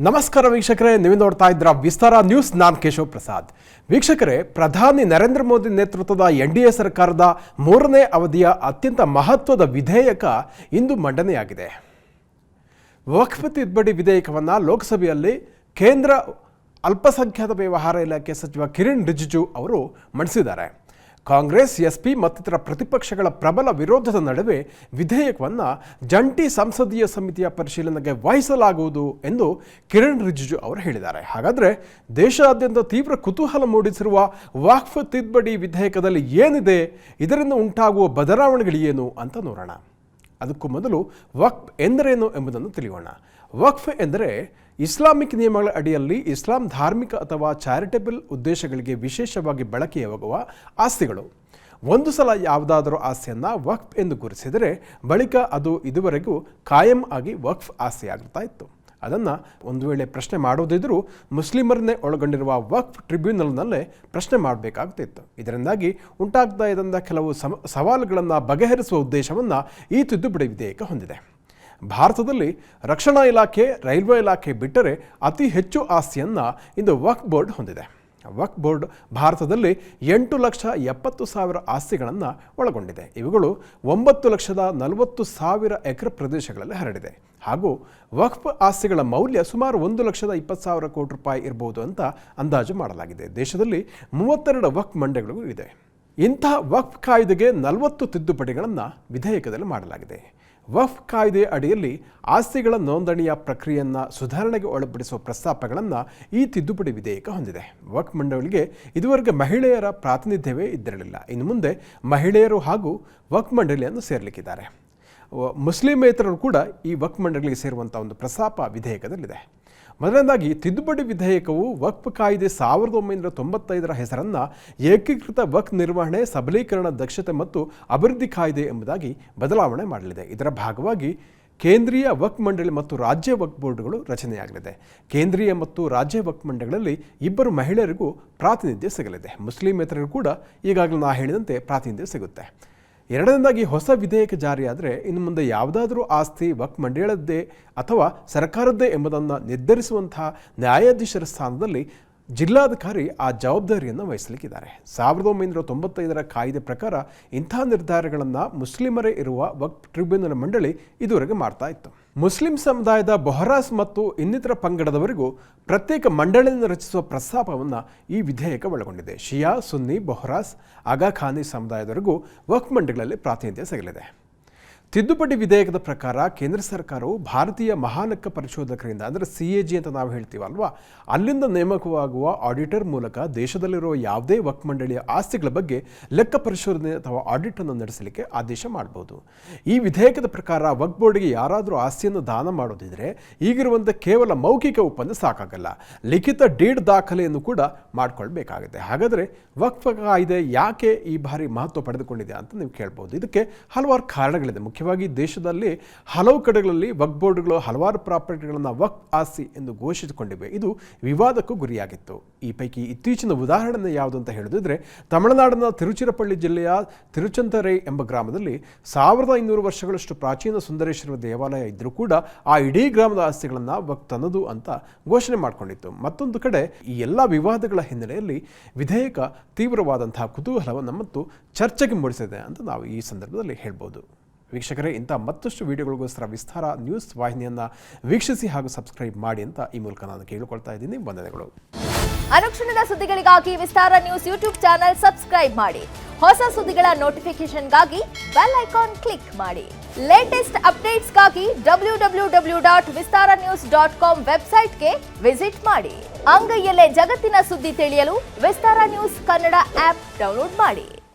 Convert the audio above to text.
ನಮಸ್ಕಾರ ವೀಕ್ಷಕರೇ, ನೀವು ನೋಡ್ತಾ ಇದ್ದೀರಾ ವಿಸ್ತಾರ ನ್ಯೂಸ್. ನಾನು ಕೇಶವ್ ಪ್ರಸಾದ್. ವೀಕ್ಷಕರೇ, ಪ್ರಧಾನಿ ನರೇಂದ್ರ ಮೋದಿ ನೇತೃತ್ವದ ಎನ್ಡಿಎ ಸರ್ಕಾರದ 3ನೇ ಅವಧಿಯ ಅತ್ಯಂತ ಮಹತ್ವದ ವಿಧೇಯಕ ಇಂದು ಮಂಡನೆಯಾಗಿದೆ. ವಕ್ಫ್ ತಿದ್ದುಪಡಿ ವಿಧೇಯಕವನ್ನು ಲೋಕಸಭೆಯಲ್ಲಿ ಕೇಂದ್ರ ಅಲ್ಪಸಂಖ್ಯಾತ ವ್ಯವಹಾರ ಇಲಾಖೆ ಸಚಿವ ಕಿರಣ್ ರಿಜಿಜು ಅವರು ಮಂಡಿಸಿದ್ದಾರೆ. ಕಾಂಗ್ರೆಸ್, ಎಸ್ಪಿ ಮತ್ತಿತರ ಪ್ರತಿಪಕ್ಷಗಳ ಪ್ರಬಲ ವಿರೋಧದ ನಡುವೆ ವಿಧೇಯಕವನ್ನು ಜಂಟಿ ಸಂಸದೀಯ ಸಮಿತಿಯ ಪರಿಶೀಲನೆಗೆ ವಹಿಸಲಾಗುವುದು ಎಂದು ಕಿರಣ್ ರಿಜಿಜು ಅವರು ಹೇಳಿದ್ದಾರೆ. ಹಾಗಾದರೆ ದೇಶಾದ್ಯಂತ ತೀವ್ರ ಕುತೂಹಲ ಮೂಡಿಸಿರುವ ವಕ್ಫ್ ತಿದ್ದುಪಡಿ ವಿಧೇಯಕದಲ್ಲಿ ಏನಿದೆ, ಇದರಿಂದ ಉಂಟಾಗುವ ಬದಲಾವಣೆಗಳೇನು ಅಂತ ನೋಡೋಣ. ಅದಕ್ಕೂ ಮೊದಲು ವಕ್ಫ್ ಎಂದರೇನು ಎಂಬುದನ್ನು ತಿಳಿಯೋಣ. ವಕ್ಫ್ ಎಂದರೆ ಇಸ್ಲಾಮಿಕ್ ನಿಯಮಗಳ ಅಡಿಯಲ್ಲಿ ಇಸ್ಲಾಂ ಧಾರ್ಮಿಕ ಅಥವಾ ಚಾರಿಟೇಬಲ್ ಉದ್ದೇಶಗಳಿಗೆ ವಿಶೇಷವಾಗಿ ಬಳಕೆಯಾಗುವ ಆಸ್ತಿಗಳು. ಒಂದು ಸಲ ಯಾವುದಾದರೂ ಆಸ್ತಿಯನ್ನು ವಕ್ಫ್ ಎಂದು ಗುರುತಿಸಿದರೆ ಬಳಿಕ ಅದು ಇದುವರೆಗೂ ಕಾಯಂ ಆಗಿ ವಕ್ಫ್ ಆಸ್ತಿಯಾಗುತ್ತಾ ಇತ್ತು. ಅದನ್ನು ಒಂದು ವೇಳೆ ಪ್ರಶ್ನೆ ಮಾಡೋದಿದ್ದರೂ ಮುಸ್ಲಿಮರನ್ನೇ ಒಳಗೊಂಡಿರುವ ವಕ್ಫ್ ಟ್ರಿಬ್ಯುನಲ್ನಲ್ಲೇ ಪ್ರಶ್ನೆ ಮಾಡಬೇಕಾಗುತ್ತಿತ್ತು. ಇದರಿಂದಾಗಿ ಉಂಟಾಗ್ತಾ ಇದ್ದಂಥ ಕೆಲವು ಸವಾಲುಗಳನ್ನು ಬಗೆಹರಿಸುವ ಉದ್ದೇಶವನ್ನು ಈ ತಿದ್ದುಪಡಿ ವಿಧೇಯಕ ಹೊಂದಿದೆ. ಭಾರತದಲ್ಲಿ ರಕ್ಷಣಾ ಇಲಾಖೆ, ರೈಲ್ವೆ ಇಲಾಖೆ ಬಿಟ್ಟರೆ ಅತಿ ಹೆಚ್ಚು ಆಸ್ತಿಯನ್ನು ಇಂದು ವಕ್ಫ್ ಬೋರ್ಡ್ ಹೊಂದಿದೆ. ವಕ್ಫ್ ಬೋರ್ಡ್ ಭಾರತದಲ್ಲಿ 8,70,000 ಆಸ್ತಿಗಳನ್ನು ಒಳಗೊಂಡಿದೆ. ಇವುಗಳು 9,40,000 ಎಕರೆ ಪ್ರದೇಶಗಳಲ್ಲಿ ಹರಡಿದೆ. ಹಾಗೂ ವಕ್ಫ್ ಆಸ್ತಿಗಳ ಮೌಲ್ಯ ಸುಮಾರು 1,20,000 ಕೋಟಿ ರೂಪಾಯಿ ಇರಬಹುದು ಅಂತ ಅಂದಾಜು ಮಾಡಲಾಗಿದೆ. ದೇಶದಲ್ಲಿ 32 ವಕ್ಫ್ ಮಂಡಳಿಗಳು ಇದೆ. ಇಂಥ ವಕ್ಫ್ ಕಾಯ್ದೆಗೆ 40 ತಿದ್ದುಪಡಿಗಳನ್ನು ವಿಧೇಯಕದಲ್ಲಿ ಮಾಡಲಾಗಿದೆ. ವಕ್ಫ್ ಕಾಯ್ದೆ ಅಡಿಯಲ್ಲಿ ಆಸ್ತಿಗಳ ನೋಂದಣಿಯ ಪ್ರಕ್ರಿಯೆಯನ್ನು ಸುಧಾರಣೆಗೆ ಒಳಪಡಿಸುವ ಪ್ರಸ್ತಾಪಗಳನ್ನು ಈ ತಿದ್ದುಪಡಿ ವಿಧೇಯಕ ಹೊಂದಿದೆ. ವಕ್ಫ್ ಮಂಡಳಿಗೆ ಇದುವರೆಗೆ ಮಹಿಳೆಯರ ಪ್ರಾತಿನಿಧ್ಯವೇ ಇದ್ದಿರಲಿಲ್ಲ. ಇನ್ನು ಮುಂದೆ ಮಹಿಳೆಯರು ಹಾಗೂ ವಕ್ಫ್ ಮಂಡಳಿಯನ್ನು ಸೇರಲಿಕ್ಕಿದ್ದಾರೆ. ಮುಸ್ಲಿಮೇತರರು ಕೂಡ ಈ ವಕ್ಫ್ ಮಂಡಳಿಗೆ ಸೇರುವಂಥ ಒಂದು ಪ್ರಸ್ತಾಪ ವಿಧೇಯಕದಲ್ಲಿದೆ. ಮೊದಲನೇದಾಗಿ, ತಿದ್ದುಪಡಿ ವಿಧೇಯಕವು ವಕ್ಫ್ ಕಾಯ್ದೆ 1995 ಹೆಸರನ್ನು ಏಕೀಕೃತ ವಕ್ಫ್ ನಿರ್ವಹಣೆ, ಸಬಲೀಕರಣ, ದಕ್ಷತೆ ಮತ್ತು ಅಭಿವೃದ್ಧಿ ಕಾಯ್ದೆ ಎಂಬುದಾಗಿ ಬದಲಾವಣೆ ಮಾಡಲಿದೆ. ಇದರ ಭಾಗವಾಗಿ ಕೇಂದ್ರೀಯ ವಕ್ಫ್ ಮಂಡಳಿ ಮತ್ತು ರಾಜ್ಯ ವಕ್ಫ್ ಬೋರ್ಡ್ಗಳು ರಚನೆಯಾಗಲಿದೆ. ಕೇಂದ್ರೀಯ ಮತ್ತು ರಾಜ್ಯ ವಕ್ಫ್ ಮಂಡಳಿಗಳಲ್ಲಿ 2 ಮಹಿಳೆಯರಿಗೂ ಪ್ರಾತಿನಿಧ್ಯ ಸಿಗಲಿದೆ. ಮುಸ್ಲಿಮೇತರರು ಕೂಡ ಈಗಾಗಲೇ ನಾ ಹೇಳಿದಂತೆ ಪ್ರಾತಿನಿಧ್ಯ ಸಿಗುತ್ತೆ. ಎರಡನೇದಾಗಿ, ಹೊಸ ವಿಧೇಯಕ ಜಾರಿಯಾದರೆ ಇನ್ನು ಮುಂದೆ ಯಾವುದಾದ್ರೂ ಆಸ್ತಿ ವಕ್ಫ್ ಮಂಡಳಿಯದ್ದೇ ಅಥವಾ ಸರ್ಕಾರದ್ದೇ ಎಂಬುದನ್ನು ನಿರ್ಧರಿಸುವಂತಹ ನ್ಯಾಯಾಧೀಶರ ಸ್ಥಾನದಲ್ಲಿ ಜಿಲ್ಲಾಧಿಕಾರಿ ಆ ಜವಾಬ್ದಾರಿಯನ್ನು ವಹಿಸಲಿಕ್ಕಿದ್ದಾರೆ. 1995 ಕಾಯ್ದೆ ಪ್ರಕಾರ ಇಂಥ ನಿರ್ಧಾರಗಳನ್ನು ಮುಸ್ಲಿಮರೇ ಇರುವ ವಕ್ಫ್ ಟ್ರಿಬ್ಯುನಲ್ ಮಂಡಳಿ ಇದುವರೆಗೆ ಮಾಡ್ತಾ ಇತ್ತು. ಮುಸ್ಲಿಂ ಸಮುದಾಯದ ಬೊಹರಾಸ್ ಮತ್ತು ಇನ್ನಿತರ ಪಂಗಡದವರಿಗೂ ಪ್ರತ್ಯೇಕ ಮಂಡಳಿಯನ್ನು ರಚಿಸುವ ಪ್ರಸ್ತಾಪವನ್ನು ಈ ವಿಧೇಯಕ ಒಳಗೊಂಡಿದೆ. ಶಿಯಾ, ಸುನ್ನಿ, ಬೊಹರಾಸ್, ಆಗಾ ಖಾನಿ ಸಮುದಾಯದವರೆಗೂ ವಕ್ಫ್ ಮಂಡಳಿಗಳಲ್ಲಿ ಪ್ರಾತಿನಿಧ್ಯ ಸಿಗಲಿದೆ. ತಿದ್ದುಪಡಿ ವಿಧೇಯಕದ ಪ್ರಕಾರ ಕೇಂದ್ರ ಸರ್ಕಾರವು ಭಾರತೀಯ ಮಹಾಲೆಕ್ಕ ಪರಿಶೋಧಕರಿಂದ, ಅಂದರೆ CAG ಅಂತ ನಾವು ಹೇಳ್ತೀವಲ್ವಾ, ಅಲ್ಲಿಂದ ನೇಮಕವಾಗುವ ಆಡಿಟರ್ ಮೂಲಕ ದೇಶದಲ್ಲಿರುವ ಯಾವುದೇ ವಕ್ಫ್ ಮಂಡಳಿಯ ಆಸ್ತಿಗಳ ಬಗ್ಗೆ ಲೆಕ್ಕ ಪರಿಶೋಧನೆ ಅಥವಾ ಆಡಿಟನ್ನು ನಡೆಸಲಿಕ್ಕೆ ಆದೇಶ ಮಾಡಬಹುದು. ಈ ವಿಧೇಯಕದ ಪ್ರಕಾರ ವಕ್ಫ್ ಬೋರ್ಡ್ಗೆ ಯಾರಾದರೂ ಆಸ್ತಿಯನ್ನು ದಾನ ಮಾಡೋದಿದ್ರೆ ಈಗಿರುವಂತೆ ಕೇವಲ ಮೌಖಿಕ ಒಪ್ಪಂದ ಸಾಕಾಗಲ್ಲ, ಲಿಖಿತ ಡೀಡ್ ದಾಖಲೆಯನ್ನು ಕೂಡ ಮಾಡಿಕೊಳ್ಬೇಕಾಗುತ್ತೆ. ಹಾಗಾದರೆ ವಕ್ಫ್ ಕಾಯ್ದೆ ಯಾಕೆ ಈ ಬಾರಿ ಮಹತ್ವ ಪಡೆದುಕೊಂಡಿದೆ ಅಂತ ನೀವು ಕೇಳ್ಬೋದು. ಇದಕ್ಕೆ ಹಲವಾರು ಕಾರಣಗಳಿದೆ. ಮುಖ್ಯವಾಗಿ ದೇಶದಲ್ಲಿ ಹಲವು ಕಡೆಗಳಲ್ಲಿ ವಕ್ಫ್ ಬೋರ್ಡ್ಗಳು ಹಲವಾರು ಪ್ರಾಪರ್ಟಿಗಳನ್ನು ವಕ್ಫ್ ಆಸ್ತಿ ಎಂದು ಘೋಷಿಸಿಕೊಂಡಿವೆ. ಇದು ವಿವಾದಕ್ಕೂ ಗುರಿಯಾಗಿತ್ತು. ಈ ಪೈಕಿ ಇತ್ತೀಚಿನ ಉದಾಹರಣೆ ಯಾವುದು ಅಂತ ಹೇಳಿದ್ರೆ, ತಮಿಳುನಾಡಿನ ತಿರುಚಿರಪಳ್ಳಿ ಜಿಲ್ಲೆಯ ತಿರುಚಂತರೈ ಎಂಬ ಗ್ರಾಮದಲ್ಲಿ 1500 ವರ್ಷಗಳಷ್ಟು ಪ್ರಾಚೀನ ಸುಂದರೇಶ್ವರ ದೇವಾಲಯ ಇದ್ದರೂ ಕೂಡ ಆ ಇಡೀ ಗ್ರಾಮದ ಆಸ್ತಿಗಳನ್ನು ವಕ್ಫ್ ತನ್ನದು ಅಂತ ಘೋಷಣೆ ಮಾಡಿಕೊಂಡಿತ್ತು. ಮತ್ತೊಂದು ಕಡೆ ಈ ಎಲ್ಲ ವಿವಾದಗಳ ಹಿನ್ನೆಲೆಯಲ್ಲಿ ವಿಧೇಯಕ ತೀವ್ರವಾದಂತಹ ಕುತೂಹಲವನ್ನು ಮತ್ತು ಚರ್ಚೆಗೆ ಮೂಡಿಸಿದೆ ಅಂತ ನಾವು ಈ ಸಂದರ್ಭದಲ್ಲಿ ಹೇಳ್ಬೋದು. ವೀಕ್ಷಕರೇ, ಇಂಥ ಮತ್ತಷ್ಟು ವಿಡಿಯೋಗಳಿಗೋಸ್ಕರ ವಿಸ್ತಾರ ನ್ಯೂಸ್ ವಾಹಿನಿಯನ್ನು ವೀಕ್ಷಿಸಿ ಹಾಗೂ ಸಬ್ಸ್ಕ್ರೈಬ್ ಮಾಡಿ ಅಂತ ಈ ಮೂಲಕ ನಾನು ಕೇಳಿಕೊಳ್ತಾ ಇದ್ದೀನಿ. ವಂದನೆಗಳು. ಅನುಕ್ಷಣದ ಸುದ್ದಿಗಳಿಗಾಗಿ ವಿಸ್ತಾರ ನ್ಯೂಸ್ ಯೂಟ್ಯೂಬ್ ಚಾನೆಲ್ ಸಬ್ಸ್ಕ್ರೈಬ್ ಮಾಡಿ. ಹೊಸ ಸುದ್ದಿಗಳ ನೋಟಿಫಿಕೇಶನ್ಗಾಗಿ ಬೆಲ್ ಐಕಾನ್ ಕ್ಲಿಕ್ ಮಾಡಿ. ಲೇಟೆಸ್ಟ್ ಅಪ್ಡೇಟ್ಸ್ಗಾಗಿ www.vistaranews.com ವೆಬ್ಸೈಟ್ಗೆ ವಿಸಿಟ್ ಮಾಡಿ. ಅಂಗೈಯಲ್ಲೇ ಜಗತ್ತಿನ ಸುದ್ದಿ ತಿಳಿಯಲು ವಿಸ್ತಾರ ನ್ಯೂಸ್ ಕನ್ನಡ ಆಪ್ ಡೌನ್ಲೋಡ್ ಮಾಡಿ.